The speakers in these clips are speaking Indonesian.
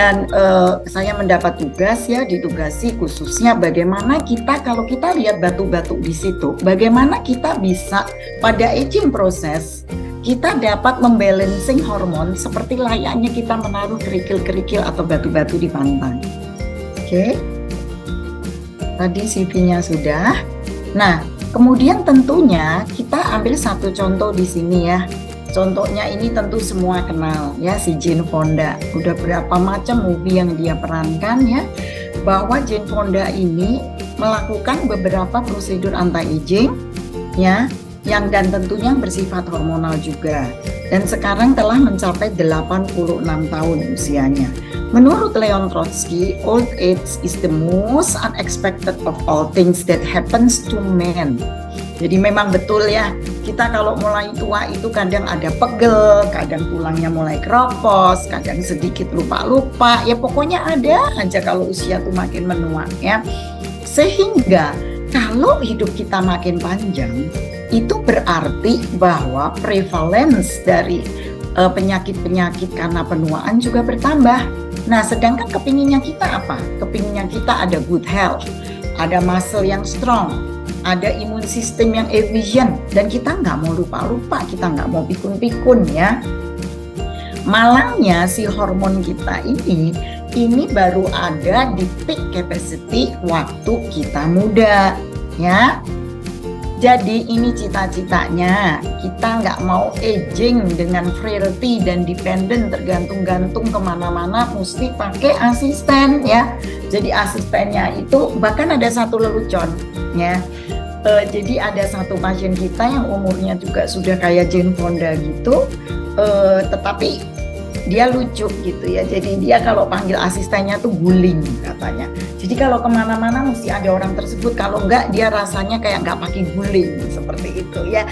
Dan saya mendapat tugas ya, ditugasi khususnya bagaimana kita, kalau kita lihat batu-batu di situ, bagaimana kita bisa pada aging proses kita dapat membalancing hormon seperti layaknya kita menaruh kerikil-kerikil atau batu-batu di pantai. Oke. Tadi CV-nya sudah. Nah, kemudian tentunya kita ambil satu contoh di sini ya. Contohnya ini tentu semua kenal ya, si Jane Fonda. Udah berapa macam movie yang dia perankan ya, bahwa Jane Fonda ini melakukan beberapa prosedur anti-aging ya, yang dan tentunya bersifat hormonal juga. Dan sekarang telah mencapai 86 tahun usianya. Menurut Leon Trotsky, old age is the most unexpected of all things that happens to men. Jadi memang betul ya, kita kalau mulai tua itu kadang ada pegel, kadang tulangnya mulai keropos, kadang sedikit lupa-lupa, ya pokoknya ada aja kalau usia tuh makin menua ya. Sehingga kalau hidup kita makin panjang, itu berarti bahwa prevalence dari penyakit-penyakit karena penuaan juga bertambah. Nah, sedangkan kepinginnya kita apa? Kepinginnya kita ada good health, ada muscle yang strong, ada imun sistem yang efisien, dan kita nggak mau lupa-lupa, kita nggak mau pikun-pikun ya. Malangnya si hormon kita ini baru ada di peak capacity waktu kita muda ya. Jadi ini cita-citanya, kita nggak mau aging dengan frailty dan dependent, tergantung-gantung kemana-mana, mesti pakai asisten ya. Jadi asistennya itu bahkan ada satu lelucon ya. Jadi ada satu pasien kita yang umurnya juga sudah kayak Jane Fonda gitu, tetapi dia lucu gitu ya. Jadi dia kalau panggil asistennya tuh guling katanya. Jadi kalau kemana-mana mesti ada orang tersebut. Kalau enggak dia rasanya kayak nggak pakai guling seperti itu ya.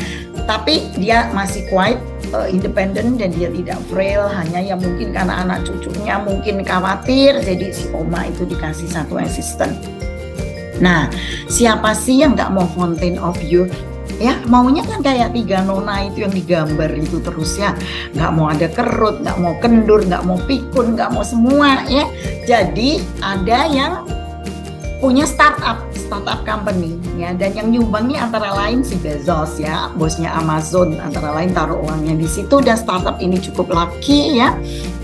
Tapi dia masih quite independent dan dia tidak frail. Hanya ya mungkin karena anak cucunya mungkin khawatir. Jadi si oma itu dikasih satu asisten. Nah, siapa sih yang nggak mau fountain of youth? Ya, maunya kan kayak 3 nona itu yang digambar itu terus ya. Nggak mau ada kerut, nggak mau kendur, nggak mau pikun, nggak mau semua ya. Jadi ada yang punya startup company ya, dan yang nyumbangnya antara lain si Bezos ya, bosnya Amazon, antara lain taruh uangnya di situ. Dan startup ini cukup lucky ya,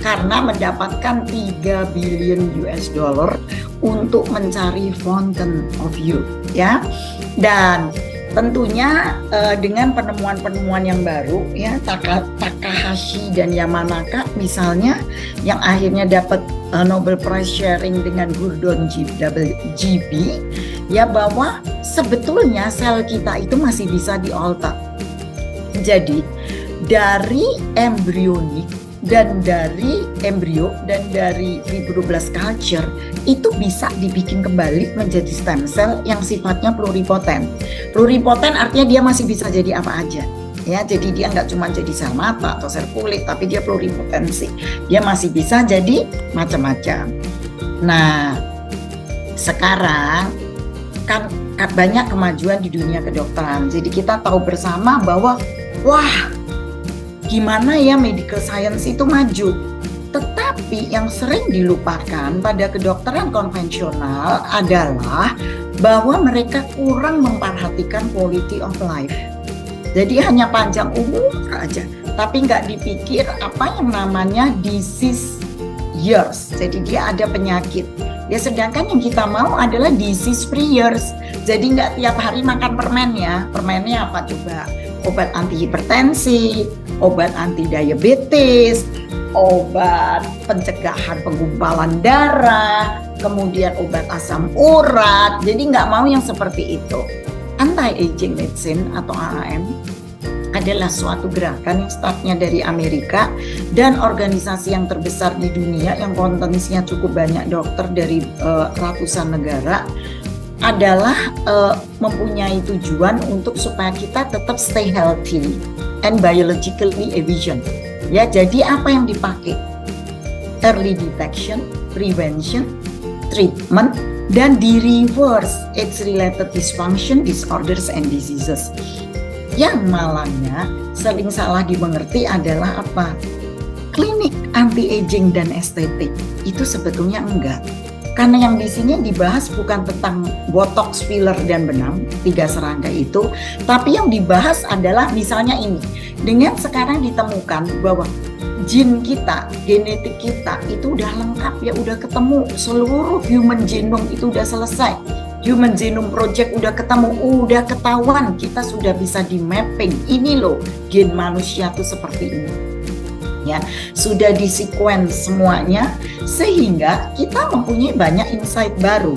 karena mendapatkan 3 billion US dollar untuk mencari fountain of youth ya. Dan tentunya dengan penemuan-penemuan yang baru ya, Takahashi dan Yamanaka misalnya, yang akhirnya dapat Nobel Prize sharing dengan Gordon GB ya, bahwa sebetulnya sel kita itu masih bisa diolah. Jadi dari embryonik dan dari embrio dan dari fibroblast culture itu bisa dibikin kembali menjadi stem cell yang sifatnya pluripotent. Pluripotent artinya dia masih bisa jadi apa aja ya. Jadi dia nggak cuma jadi sel mata atau sel kulit, tapi dia pluripotensi. Dia masih bisa jadi macam-macam. Nah, sekarang kan banyak kemajuan di dunia kedokteran. Jadi kita tahu bersama bahwa wah, gimana ya medical science itu maju. Tetapi yang sering dilupakan pada kedokteran konvensional adalah bahwa mereka kurang memperhatikan quality of life. Jadi hanya panjang umur aja, tapi nggak dipikir apa yang namanya disease years. Jadi dia ada penyakit. Ya, sedangkan yang kita mau adalah disease free years. Jadi nggak tiap hari makan permen ya. Permennya apa coba? Obat anti hipertensi, obat anti diabetes, obat pencegahan penggumpalan darah, kemudian obat asam urat. Jadi nggak mau yang seperti itu. Anti-aging medicine atau AAM adalah suatu gerakan yang startnya dari Amerika dan organisasi yang terbesar di dunia yang potensinya cukup banyak dokter dari ratusan negara, adalah mempunyai tujuan untuk supaya kita tetap stay healthy and biologically efficient. Ya, jadi apa yang dipakai? Early detection, prevention, treatment, dan di reverse age-related dysfunction, disorders, and diseases. Yang malangnya sering salah dimengerti adalah apa? Klinik anti-aging dan estetik. Itu sebetulnya enggak. Karena yang di sini dibahas bukan tentang botox, filler, dan benang, 3 serangga itu, tapi yang dibahas adalah misalnya ini, dengan sekarang ditemukan bahwa gene kita, genetik kita itu udah lengkap ya, udah ketemu seluruh human genome itu udah selesai. Human Genome Project udah ketemu, udah ketahuan, kita sudah bisa di mapping. Ini loh, gen manusia tuh seperti ini. Ya, sudah di sequence semuanya sehingga kita mempunyai banyak insight baru.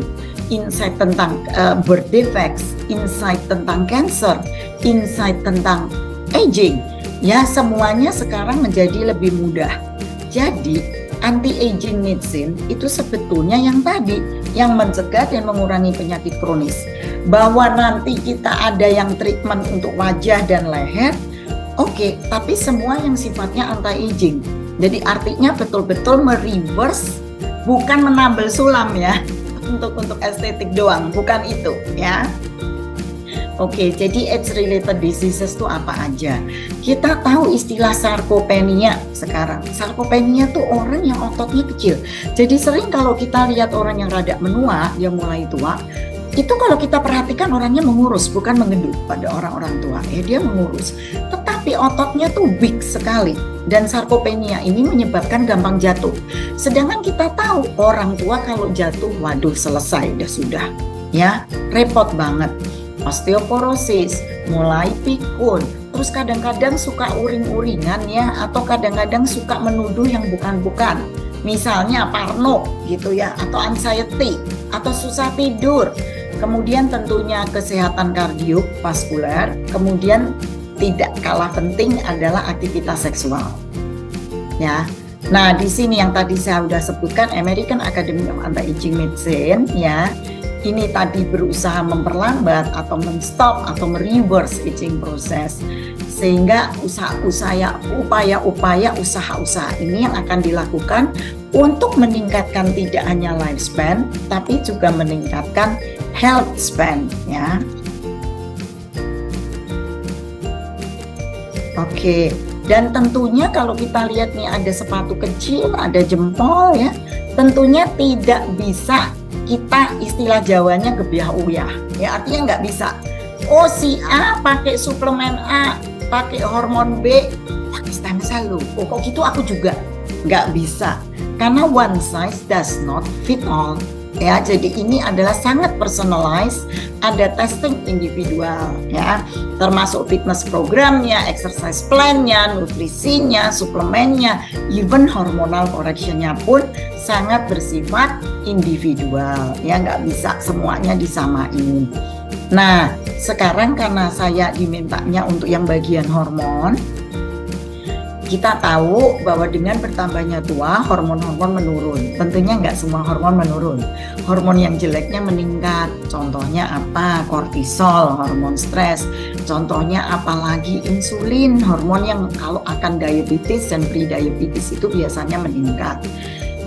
Insight tentang birth defects, insight tentang cancer, insight tentang aging. Ya, semuanya sekarang menjadi lebih mudah. Jadi, anti-aging medicine itu sebetulnya yang tadi, yang mencegah dan mengurangi penyakit kronis. Bahwa nanti kita ada yang treatment untuk wajah dan leher, oke, tapi semua yang sifatnya anti-aging. Jadi artinya betul-betul mereverse, bukan menambal sulam ya, untuk estetik doang, bukan itu ya. Oke, jadi age-related diseases itu apa aja? Kita tahu istilah sarkopenia sekarang. Sarkopenia tuh orang yang ototnya kecil. Jadi sering kalau kita lihat orang yang rada menua, yang mulai tua, itu kalau kita perhatikan orangnya mengurus, bukan mengendut pada orang-orang tua. Dia mengurus. Tetapi ototnya tuh big sekali. Dan sarkopenia ini menyebabkan gampang jatuh. Sedangkan kita tahu orang tua kalau jatuh, waduh selesai, sudah. Ya, repot banget. Osteoporosis, mulai pikun, terus kadang-kadang suka uring-uringan ya, atau kadang-kadang suka menuduh yang bukan-bukan. Misalnya parno gitu ya, atau anxiety, atau susah tidur. Kemudian tentunya kesehatan kardiovaskuler, kemudian tidak kalah penting adalah aktivitas seksual. Ya. Nah, di sini yang tadi saya sudah sebutkan American Academy of Anti-Aging Medicine ya. Ini tadi berusaha memperlambat atau men-stop atau mereverse aging process, sehingga upaya-upaya usaha-usaha ini yang akan dilakukan untuk meningkatkan tidak hanya lifespan tapi juga meningkatkan health span ya. Oke, dan tentunya kalau kita lihat nih ada sepatu kecil, ada jempol ya, tentunya tidak bisa kita istilah Jawanya gebiah uyah ya, artinya nggak bisa si A pakai suplemen A, pakai hormon B, pakai stem cell loh, kok gitu aku juga nggak bisa, karena one size does not fit all ya. Jadi ini adalah sangat personalized, ada testing individual ya, termasuk fitness programnya, exercise plannya, nutrisinya, suplemennya, even hormonal correctionnya pun sangat bersifat individual ya, nggak bisa semuanya disamain. Nah, sekarang karena saya dimintanya untuk yang bagian hormon, kita tahu bahwa dengan bertambahnya tua, hormon-hormon menurun. Tentunya nggak semua hormon menurun. Hormon yang jeleknya meningkat. Contohnya apa? Kortisol, hormon stres. Contohnya apalagi insulin, hormon yang kalau akan diabetes dan pre-diabetes itu biasanya meningkat.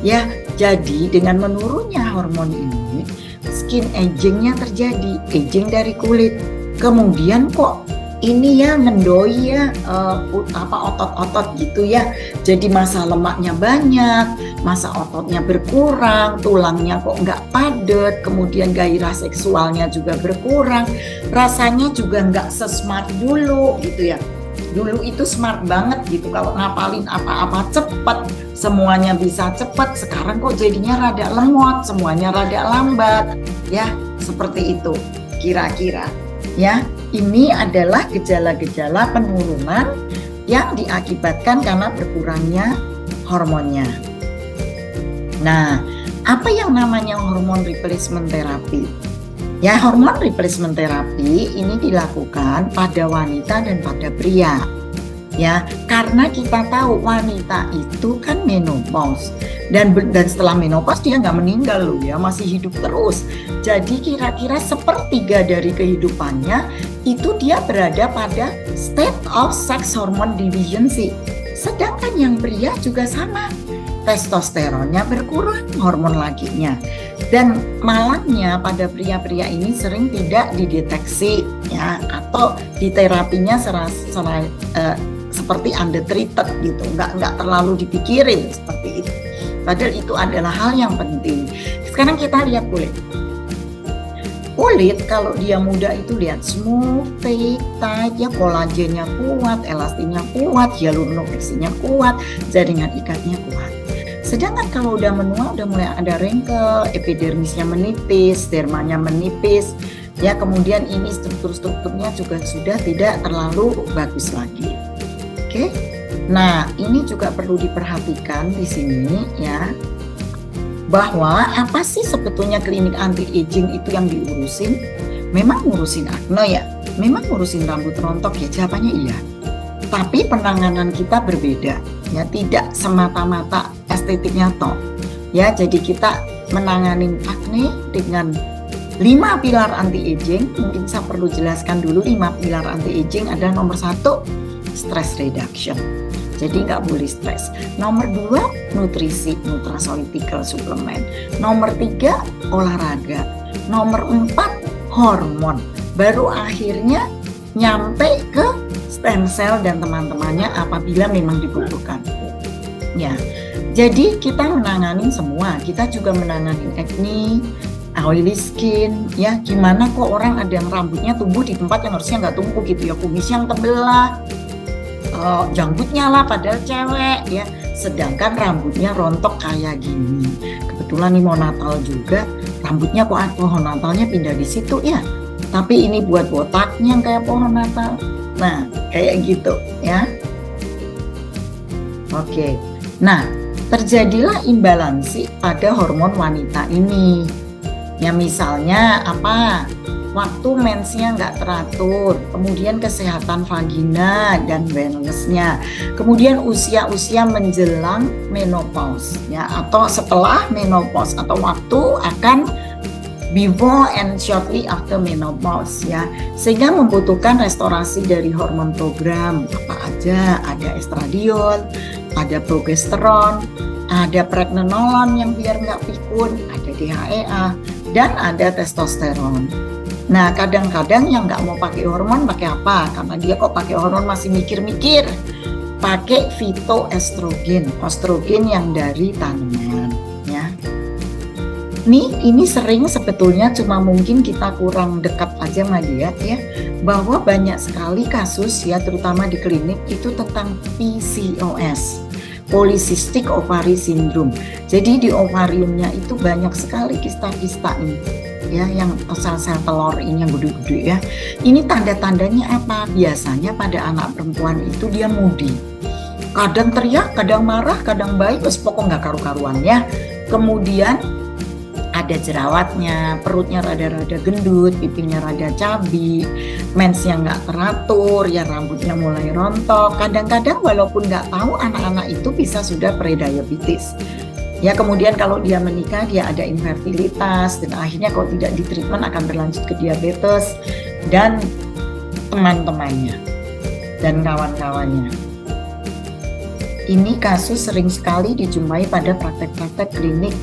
Ya, jadi dengan menurunnya hormon ini, skin agingnya terjadi, aging dari kulit. Kemudian kok ini ya ngendoi ya otot-otot gitu ya, jadi massa lemaknya banyak, massa ototnya berkurang, tulangnya kok nggak padat, kemudian gairah seksualnya juga berkurang, rasanya juga nggak sesmart dulu gitu ya. Dulu itu smart banget gitu, kalau ngapalin apa-apa cepet, semuanya bisa cepet. Sekarang kok jadinya rada lemot, semuanya rada lambat ya, seperti itu kira-kira ya. Ini adalah gejala-gejala penurunan yang diakibatkan karena berkurangnya hormonnya. Nah, apa yang namanya hormon replacement therapy? Ya, hormon replacement therapy ini dilakukan pada wanita dan pada pria. Ya, karena kita tahu wanita itu kan menopause dan setelah menopause dia nggak meninggal loh ya, masih hidup terus. Jadi kira-kira 1/3 dari kehidupannya itu dia berada pada state of sex hormone deficiency. Sedangkan yang pria juga sama, testosteronnya berkurang, hormon lakinya. Dan malangnya pada pria-pria ini sering tidak dideteksi ya, atau di terapinya seperti seperti undertreated gitu, nggak terlalu dipikirin seperti itu. Padahal itu adalah hal yang penting. Sekarang kita lihat kulit kalau dia muda itu lihat smooth, tight ya, kolagennya kuat, elastinnya kuat, hyaluronofleksinya kuat, jaringan ikatnya kuat. Sedangkan kalau udah menua, udah mulai ada wrinkle, epidermisnya menipis, dermanya menipis, ya kemudian ini struktur-strukturnya juga sudah tidak terlalu bagus lagi. Oke. Nah, ini juga perlu diperhatikan di sini ya, bahwa apa sih sebetulnya klinik anti aging itu yang diurusin? Memang ngurusin akne ya, memang ngurusin rambut rontok ya, jawabannya iya. Tapi penanganan kita berbeda ya, tidak semata-mata estetiknya toh. Ya, jadi kita menangani akne dengan 5 pilar anti aging. Mungkin saya perlu jelaskan dulu 5 pilar anti aging. Ada nomor 1, stress reduction. Jadi nggak boleh stres. Nomor 2, nutrisi, nutraceutical suplemen. Nomor 3, olahraga. Nomor 4, hormon. Baru akhirnya nyampe ke stem cell dan teman-temannya apabila memang dibutuhkan. Ya, jadi kita menangani semua. Kita juga menangani acne, oily skin, ya gimana kok orang ada yang rambutnya tumbuh di tempat yang harusnya nggak tumbuh gitu ya, kumis yang tebel lah, janggutnya lah padahal cewek ya, sedangkan rambutnya rontok kayak gini. Kebetulan nih mau Natal juga, rambutnya kok pohon Natalnya pindah di situ ya, tapi ini buat botaknya kayak pohon Natal. Nah kayak gitu ya. Oke, nah terjadilah imbalansi pada hormon wanita ini. Ya misalnya apa? Waktu mensnya nggak teratur, kemudian kesehatan vagina dan wellnessnya, kemudian usia-usia menjelang menopause ya, atau setelah menopause, atau waktu akan before and shortly after menopause ya, sehingga membutuhkan restorasi dari hormon program. Apa aja? Ada estradiol, ada progesteron, ada pregnenolon yang biar nggak pikun, ada DHEA, dan ada testosteron. Nah kadang-kadang yang nggak mau pakai hormon pakai apa? Karena dia kok pakai hormon masih mikir-mikir, pakai fitoestrogen, estrogen yang dari tanaman ya. Ini sering sebetulnya, cuma mungkin kita kurang dekat aja sama dia ya, bahwa banyak sekali kasus ya, terutama di klinik itu tentang PCOS, Polycystic Ovary Syndrome. Jadi di ovariumnya itu banyak sekali kista-kista ini ya, yang sel-sel telur ini yang gede-gede ya. Ini tanda-tandanya apa? Biasanya pada anak perempuan itu dia moody, kadang teriak, kadang marah, kadang baik, terus pokok nggak karu-karuan ya. Kemudian ada jerawatnya, perutnya rada-rada gendut, pipinya rada cabi, mensnya nggak teratur, ya rambutnya mulai rontok. Kadang-kadang walaupun nggak tahu, anak-anak itu bisa sudah prediabetes. Ya kemudian kalau dia menikah, dia ada infertilitas, dan akhirnya kalau tidak ditreatment akan berlanjut ke diabetes dan teman-temannya dan kawan-kawannya. Ini kasus sering sekali dijumpai pada praktek-praktek klinik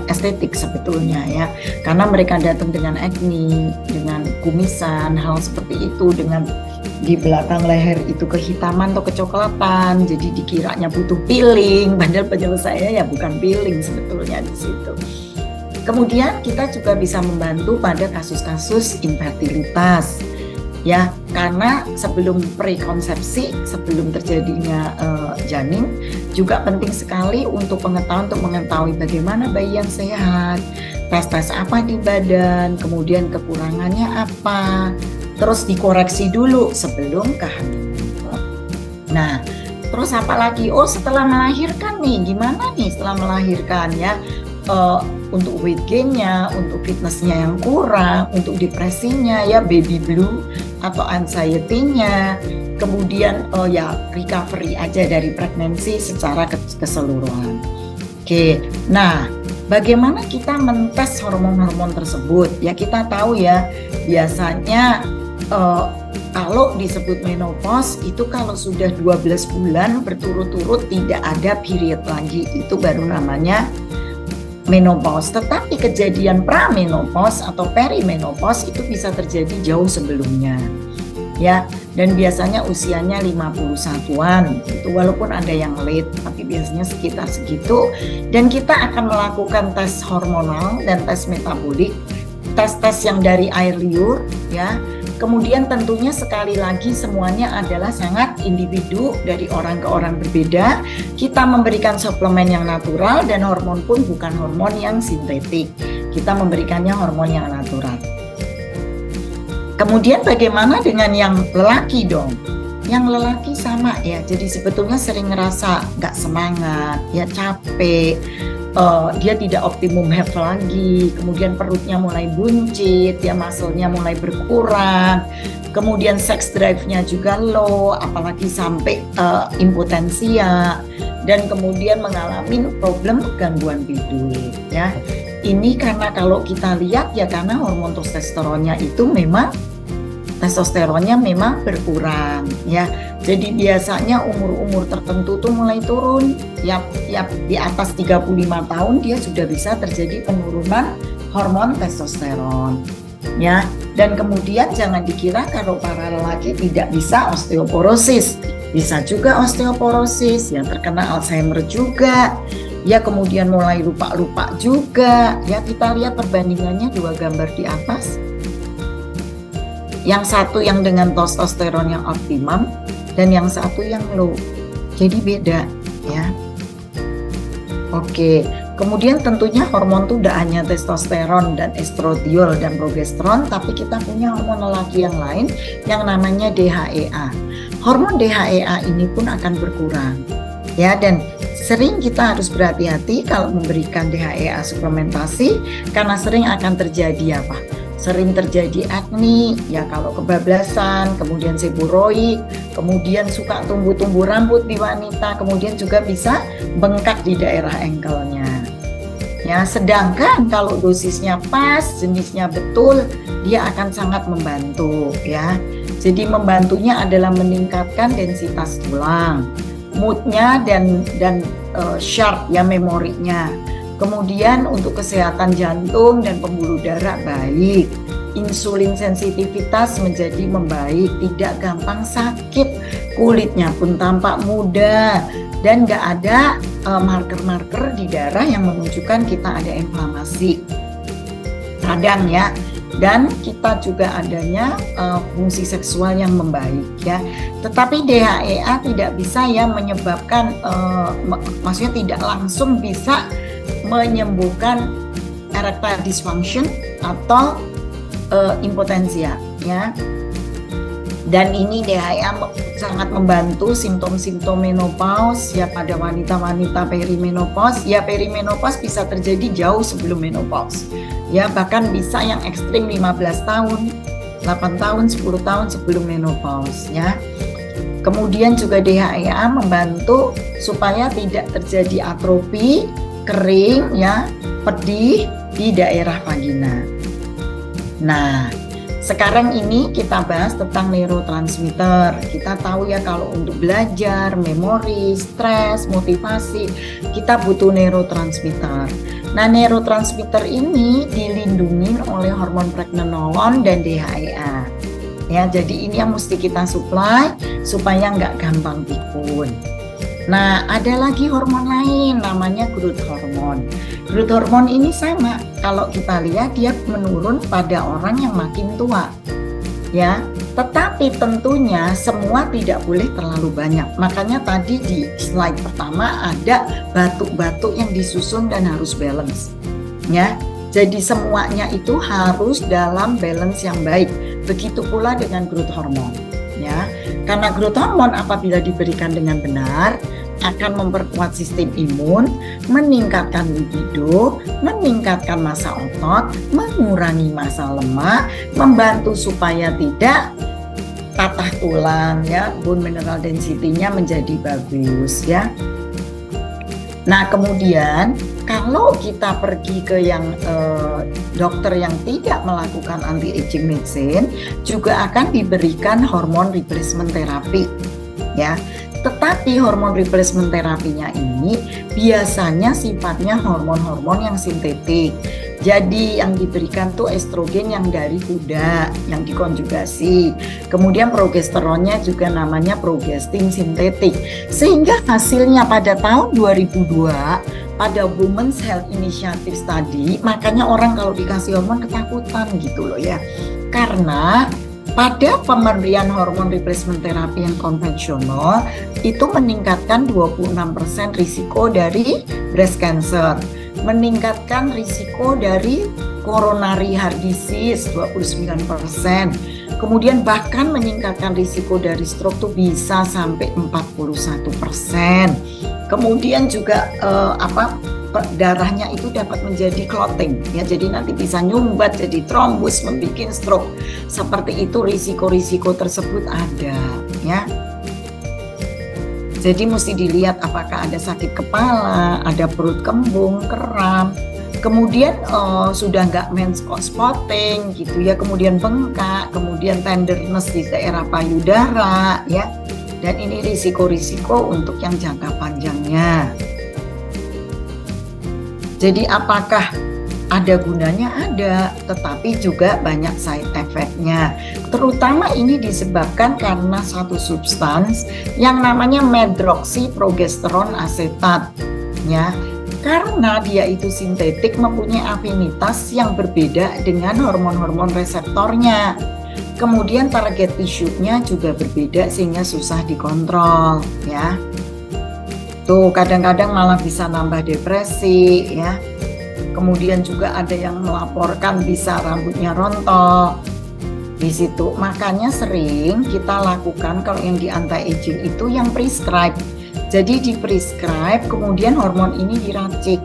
estetik sebetulnya ya, karena mereka datang dengan acne, dengan kumisan, hal seperti itu, dengan di belakang leher itu kehitaman atau kecoklatan, jadi dikiranya butuh peeling, padahal penyelesaiannya ya bukan peeling sebetulnya di situ. Kemudian kita juga bisa membantu pada kasus-kasus infertilitas ya, karena sebelum prekonsepsi, sebelum terjadinya janin, juga penting sekali untuk mengetahui bagaimana bayi yang sehat, tes-tes apa di badan, kemudian kekurangannya apa, terus dikoreksi dulu sebelum kehamilan. Nah, terus apa lagi? Oh, setelah melahirkan nih, gimana nih setelah melahirkan ya? Untuk weight gain-nya, untuk fitness-nya yang kurang, untuk depresinya ya, baby blue atau anxiety-nya, kemudian ya recovery aja dari pregnancy secara keseluruhan. Oke, nah bagaimana kita mentes hormon-hormon tersebut? Ya kita tahu ya, biasanya kalau disebut menopause itu kalau sudah 12 bulan berturut-turut tidak ada period lagi, itu baru namanya menopause. Tetapi kejadian pramenopause atau perimenopause itu bisa terjadi jauh sebelumnya ya, dan biasanya usianya 51-an gitu, walaupun ada yang late tapi biasanya sekitar segitu. Dan kita akan melakukan tes hormonal dan tes metabolik, tes-tes yang dari air liur ya. Kemudian tentunya sekali lagi semuanya adalah sangat individu, dari orang ke orang berbeda. Kita memberikan suplemen yang natural dan hormon pun bukan hormon yang sintetik. Kita memberikannya hormon yang natural. Kemudian bagaimana dengan yang lelaki dong? Yang lelaki sama ya, jadi sebetulnya sering ngerasa nggak semangat, ya capek, dia tidak optimum health lagi, kemudian perutnya mulai buncit, ya muscle-nya mulai berkurang, kemudian sex drive-nya juga low, apalagi sampai impotensia, dan kemudian mengalami problem gangguan tidur ya. Ini karena kalau kita lihat ya karena hormon testosteronnya itu memang berkurang ya. Jadi biasanya umur-umur tertentu tuh mulai turun ya di atas 35 tahun dia sudah bisa terjadi penurunan hormon testosteron ya. Dan kemudian jangan dikira kalau para lelaki tidak bisa osteoporosis. Bisa juga osteoporosis, yang terkena Alzheimer juga. Ya kemudian mulai lupa-lupa juga. Ya kita lihat perbandingannya 2 gambar di atas. Yang satu yang dengan testosteron yang optimum dan yang satu yang low. Jadi beda ya. Oke, kemudian tentunya hormon itu tidak hanya testosteron dan estradiol dan progesteron, tapi kita punya hormon lelaki yang lain yang namanya DHEA. Hormon DHEA ini pun akan berkurang ya, dan sering kita harus berhati-hati kalau memberikan DHEA suplementasi karena sering akan terjadi apa? Sering terjadi akne, ya kalau kebablasan, kemudian seborrhoik, kemudian suka tumbuh-tumbuh rambut di wanita, kemudian juga bisa bengkak di daerah ankle-nya. Ya, sedangkan kalau dosisnya pas, jenisnya betul, dia akan sangat membantu ya. Jadi membantunya adalah meningkatkan densitas tulang, moodnya dan sharp ya, memorinya. Kemudian untuk kesehatan jantung dan pembuluh darah baik, insulin sensitivitas menjadi membaik, tidak gampang sakit, kulitnya pun tampak muda, dan nggak ada marker-marker di darah yang menunjukkan kita ada inflamasi radang ya. Dan kita juga adanya fungsi seksual yang membaik ya. Tetapi DHEA tidak bisa ya menyebabkan, maksudnya tidak langsung bisa menyembuhkan erectile dysfunction atau impotensia ya. Dan ini DHEA sangat membantu simptom-simptom menopause ya pada wanita-wanita perimenopause. Ya perimenopause bisa terjadi jauh sebelum menopause. Ya bahkan bisa yang ekstrim 15 tahun, 8 tahun, 10 tahun sebelum menopause ya. Kemudian juga DHEA membantu supaya tidak terjadi atrofi, kering ya, pedih di daerah vagina. Nah, sekarang ini kita bahas tentang neurotransmitter. Kita tahu ya kalau untuk belajar, memori, stres, motivasi, kita butuh neurotransmitter. Nah, neurotransmitter ini dilindungi oleh hormon pregnenolon dan DHEA. Ya, jadi ini yang mesti kita supply supaya nggak gampang pikun. Nah, ada lagi hormon lain namanya growth hormone. Growth hormone ini sama, kalau kita lihat dia menurun pada orang yang makin tua. Ya, tetapi tentunya semua tidak boleh terlalu banyak. Makanya tadi di slide pertama ada batuk-batuk yang disusun dan harus balance. Ya, jadi semuanya itu harus dalam balance yang baik. Begitu pula dengan growth hormone. Ya, karena growth hormone apabila diberikan dengan benar akan memperkuat sistem imun, meningkatkan libido, meningkatkan massa otot, mengurangi massa lemak, membantu supaya tidak patah tulang ya, bone mineral density-nya menjadi bagus ya. Nah, kemudian kalau kita pergi ke yang dokter yang tidak melakukan anti-aging medicine, juga akan diberikan hormon replacement therapy ya. Tetapi hormon replacement terapinya ini biasanya sifatnya hormon-hormon yang sintetik. Jadi yang diberikan tuh estrogen yang dari kuda, yang dikonjugasi. Kemudian progesteronnya juga namanya progestin sintetik. Sehingga hasilnya pada tahun 2002, pada Women's Health Initiative Study, makanya orang kalau dikasih hormon ketakutan gitu loh ya. Karena pada pemberian hormon replacement terapi yang konvensional, itu meningkatkan 26% risiko dari breast cancer. Meningkatkan risiko dari coronary heart disease 29%. Kemudian bahkan meningkatkan risiko dari stroke tuh bisa sampai 41%. Kemudian juga darahnya itu dapat menjadi clotting ya, jadi nanti bisa nyumbat jadi trombus, membuat stroke. Seperti itu risiko-risiko tersebut ada ya. Jadi mesti dilihat apakah ada sakit kepala, ada perut kembung, kram, kemudian sudah nggak menstrual spotting gitu ya, kemudian bengkak, kemudian tenderness di daerah payudara ya. Dan ini risiko-risiko untuk yang jangka panjangnya. Jadi apakah ada gunanya? Ada, tetapi juga banyak side effect-nya. Terutama ini disebabkan karena satu substans yang namanya medroxyprogesterone asetat ya. Karena dia itu sintetik, mempunyai afinitas yang berbeda dengan hormon-hormon reseptornya. Kemudian target tissue-nya juga berbeda sehingga susah dikontrol ya. Tuh kadang-kadang malah bisa nambah depresi ya. Kemudian juga ada yang melaporkan bisa rambutnya rontok di situ. Makanya sering kita lakukan kalau yang di anti-aging itu yang prescribe. Jadi di prescribe kemudian hormon ini diracik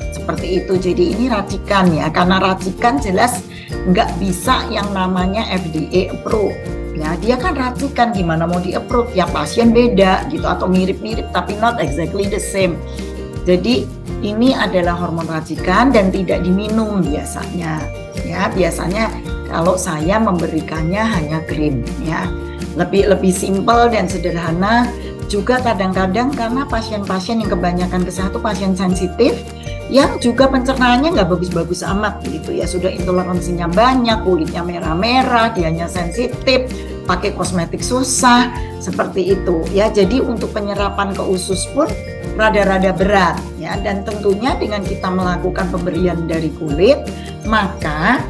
seperti itu. Jadi ini racikan ya, karena racikan jelas nggak bisa yang namanya FDA approve. Ya, dia kan racikan, gimana mau di-approve ya, pasien beda gitu atau mirip-mirip tapi not exactly the same. Jadi ini adalah hormon racikan dan tidak diminum biasanya. Ya, biasanya kalau saya memberikannya hanya krim ya. Lebih simpel dan sederhana. Juga kadang-kadang karena pasien-pasien yang kebanyakan ke satu pasien sensitif yang juga pencernaannya nggak bagus-bagus amat gitu ya, sudah intoleransinya banyak, kulitnya merah-merah, dianya sensitif, pakai kosmetik susah, seperti itu ya. Jadi untuk penyerapan ke usus pun rada-rada berat ya, dan tentunya dengan kita melakukan pemberian dari kulit, maka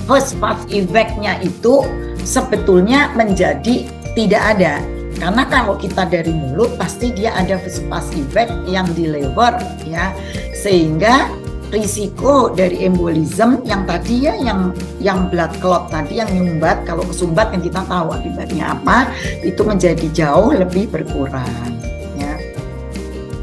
first pass effect-nya itu sebetulnya menjadi tidak ada. Karena kalau kita dari mulut pasti dia ada first pass effect yang di liver ya, sehingga risiko dari embolism yang tadi ya, yang blood clot tadi, yang nyumbat, kalau kesumbat yang kita tahu akibatnya apa, itu menjadi jauh lebih berkurang ya.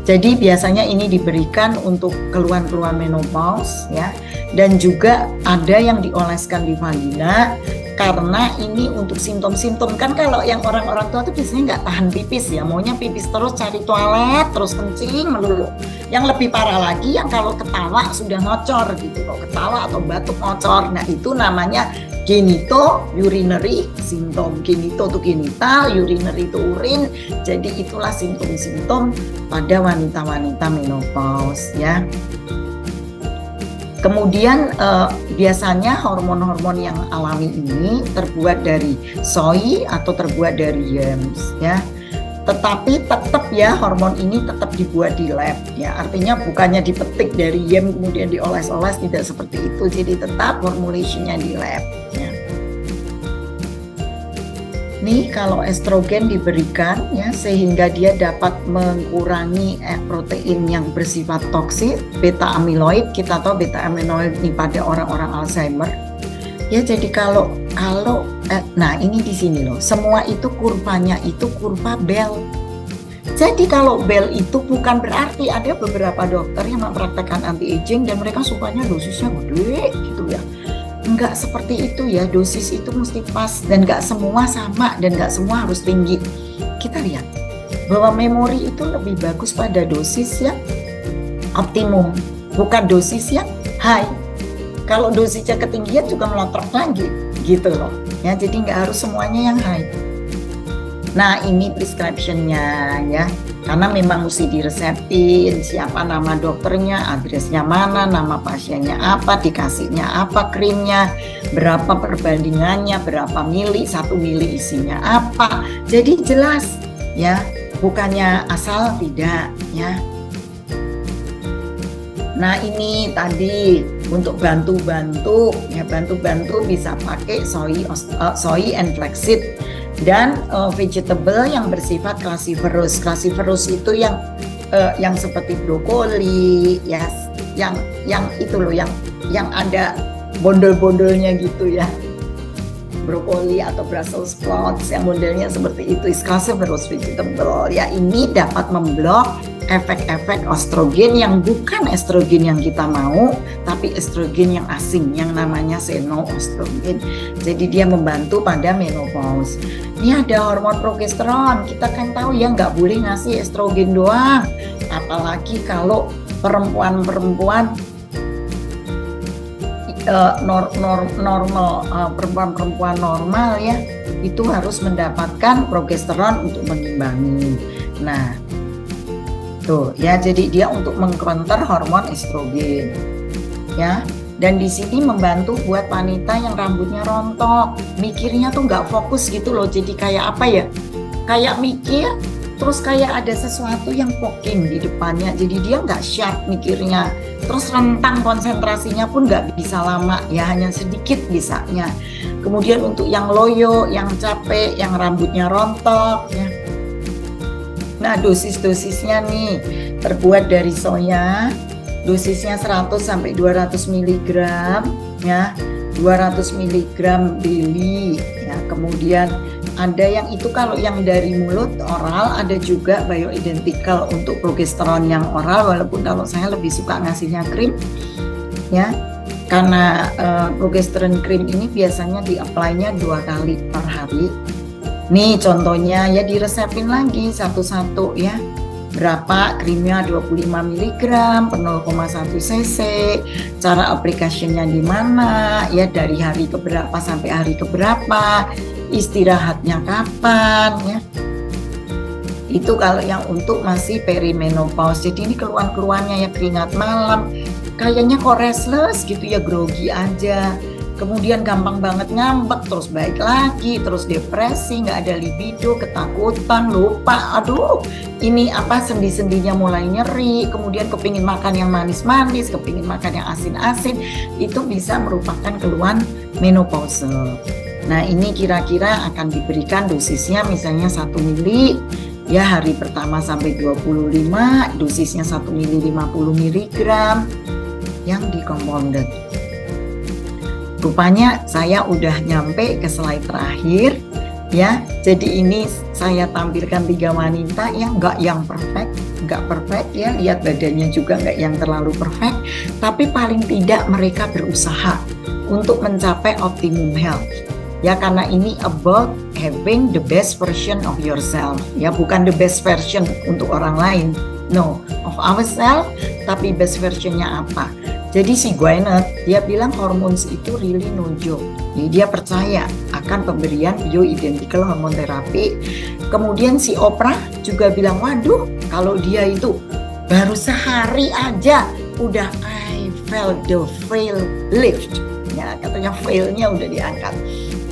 Jadi biasanya ini diberikan untuk keluhan-keluhan menopause ya, dan juga ada yang dioleskan di vagina. Karena ini untuk simptom-simptom, kan kalau yang orang-orang tua tuh biasanya nggak tahan pipis ya, maunya pipis terus, cari toilet terus, kencing melulu. Yang lebih parah lagi yang kalau ketawa sudah ngocor gitu, kalau ketawa atau batuk ngocor, nah itu namanya genitourinary symptom. Genito itu genital, urinary itu urin, jadi itulah simptom-simptom pada wanita-wanita menopause ya. Kemudian biasanya hormon-hormon yang alami ini terbuat dari soy atau terbuat dari yams ya. Tetapi tetap ya hormon ini tetap dibuat di lab ya. Artinya bukannya dipetik dari yam kemudian dioles-oles, tidak seperti itu. Jadi tetap formulationnya di lab ya. Nih kalau estrogen diberikan ya, sehingga dia dapat mengurangi protein yang bersifat toksik, beta amyloid. Kita tahu beta amyloid ini pada orang-orang Alzheimer ya. Jadi nah ini di sini loh, semua itu kurvanya itu kurva Bell. Jadi kalau Bell itu bukan berarti, ada beberapa dokter yang mempraktekkan anti-aging dan mereka sukanya dosisnya gede gitu ya. Enggak seperti itu ya, dosis itu mesti pas dan enggak semua sama dan enggak semua harus tinggi. Kita lihat bahwa memori itu lebih bagus pada dosis yang optimum, bukan dosis yang high. Kalau dosisnya ketinggian juga melotot lagi gitu loh ya, jadi enggak harus semuanya yang high. Nah ini prescription-nya ya. Karena memang mesti diresepin, siapa nama dokternya, adresnya mana, nama pasiennya apa, dikasihnya apa krimnya, berapa perbandingannya, berapa mili, 1 mili isinya apa. Jadi jelas ya, bukannya asal tidak ya. Nah ini tadi untuk bantu-bantu ya, bantu-bantu bisa pakai soy and flaxseed dan vegetable yang bersifat clasiferous. Clasiferous itu yang seperti brokoli ya, yang itu loh, yang ada bondol-bondolnya gitu ya. Brokoli atau Brussels sprouts yang modelnya seperti itu, is clasiferous vegetable ya. Ini dapat memblok efek-efek estrogen yang bukan estrogen yang kita mau, tapi estrogen yang asing yang namanya xenoestrogen. Jadi dia membantu pada menopause. Ini ada hormon progesteron, kita kan tahu ya nggak boleh ngasih estrogen doang, apalagi kalau perempuan-perempuan normal, perempuan-perempuan normal ya, itu harus mendapatkan progesteron untuk mengimbangi. Nah tuh ya, jadi dia untuk mengcounter hormon estrogen ya. Dan di sini membantu buat wanita yang rambutnya rontok, mikirnya tuh nggak fokus gitu loh. Jadi kayak apa ya, kayak mikir terus kayak ada sesuatu yang poking di depannya, jadi dia nggak sharp mikirnya, terus rentang konsentrasinya pun nggak bisa lama ya, hanya sedikit bisanya. Kemudian untuk yang loyo, yang capek, yang rambutnya rontok ya. Nah dosis-dosisnya nih terbuat dari soya, dosisnya 100 sampai 200 mg ya, 200 mg daily ya. Kemudian ada yang itu kalau yang dari mulut oral, ada juga bioidentical untuk progesteron yang oral, walaupun kalau saya lebih suka ngasihnya krim ya, karena progesteron krim ini biasanya di-apply-nya 2 kali per hari. Nih contohnya ya, diresepin lagi satu-satu ya. Berapa krimnya, 25 mg per 0,1 cc, cara aplikasinya di mana ya, dari hari keberapa sampai hari keberapa, istirahatnya kapan ya. Itu kalau yang untuk masih perimenopause. Jadi ini keluhan-keluhannya ya, keringat malam, kayaknya kok restless gitu ya, grogi aja. Kemudian gampang banget ngambek, terus baik lagi, terus depresi, nggak ada libido, ketakutan, lupa, aduh ini apa, sendi-sendinya mulai nyeri, kemudian kepingin makan yang manis-manis, kepingin makan yang asin-asin, itu bisa merupakan keluhan menopause. Nah ini kira-kira akan diberikan dosisnya misalnya 1 mili ya, hari pertama sampai 25, dosisnya 1 mili 50 mg yang di compounded. Rupanya saya udah nyampe ke slide terakhir ya. Jadi ini saya tampilkan 3 wanita yang nggak perfect ya, lihat badannya juga nggak yang terlalu perfect, tapi paling tidak mereka berusaha untuk mencapai optimum health ya, karena ini about having the best version of yourself ya, bukan the best version untuk orang lain, no, of ourselves, tapi best versionnya apa. Jadi si Gwyneth dia bilang hormones itu really no joke. Jadi dia percaya akan pemberian bioidentical hormone terapi. Kemudian si Oprah juga bilang, waduh kalau dia itu baru sehari aja udah I felt the veil lift. Ya katanya veilnya udah diangkat.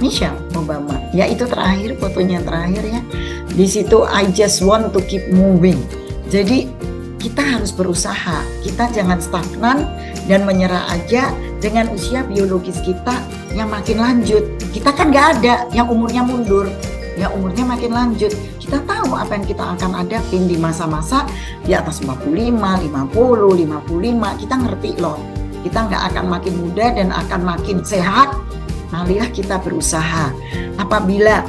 Michelle Obama, ya itu terakhir, fotonya terakhir ya. Di situ I just want to keep moving. Jadi kita harus berusaha, kita jangan stagnan dan menyerah aja dengan usia biologis kita yang makin lanjut. Kita kan nggak ada yang umurnya mundur, ya umurnya makin lanjut. Kita tahu apa yang kita akan hadapin di masa-masa di atas 45, 50, 55, kita ngerti loh. Kita nggak akan makin muda dan akan makin sehat, marilah kita berusaha. Apabila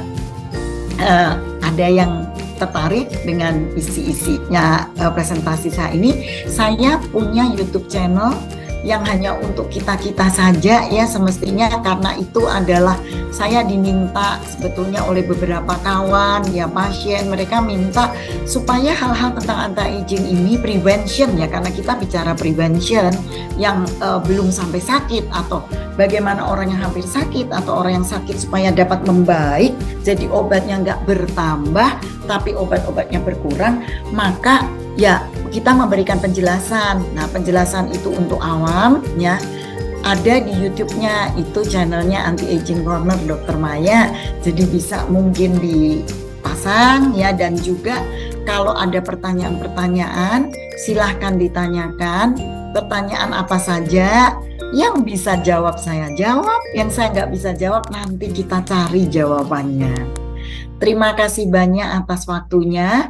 ada yang tertarik dengan isi-isinya presentasi saya ini, saya punya YouTube channel yang hanya untuk kita-kita saja ya semestinya, karena itu adalah saya diminta sebetulnya oleh beberapa kawan ya pasien, mereka minta supaya hal-hal tentang anti-aging ini prevention ya, karena kita bicara prevention yang belum sampai sakit, atau bagaimana orang yang hampir sakit atau orang yang sakit supaya dapat membaik, jadi obatnya nggak bertambah tapi obat-obatnya berkurang, maka ya kita memberikan penjelasan. Nah, penjelasan itu untuk awam ya. Ada di YouTube-nya, itu channelnya Anti-Aging Corner Dr. Maya. Jadi bisa mungkin dipasang ya, dan juga kalau ada pertanyaan-pertanyaan silahkan ditanyakan. Pertanyaan apa saja yang bisa jawab saya jawab, yang saya nggak bisa jawab nanti kita cari jawabannya. Terima kasih banyak atas waktunya.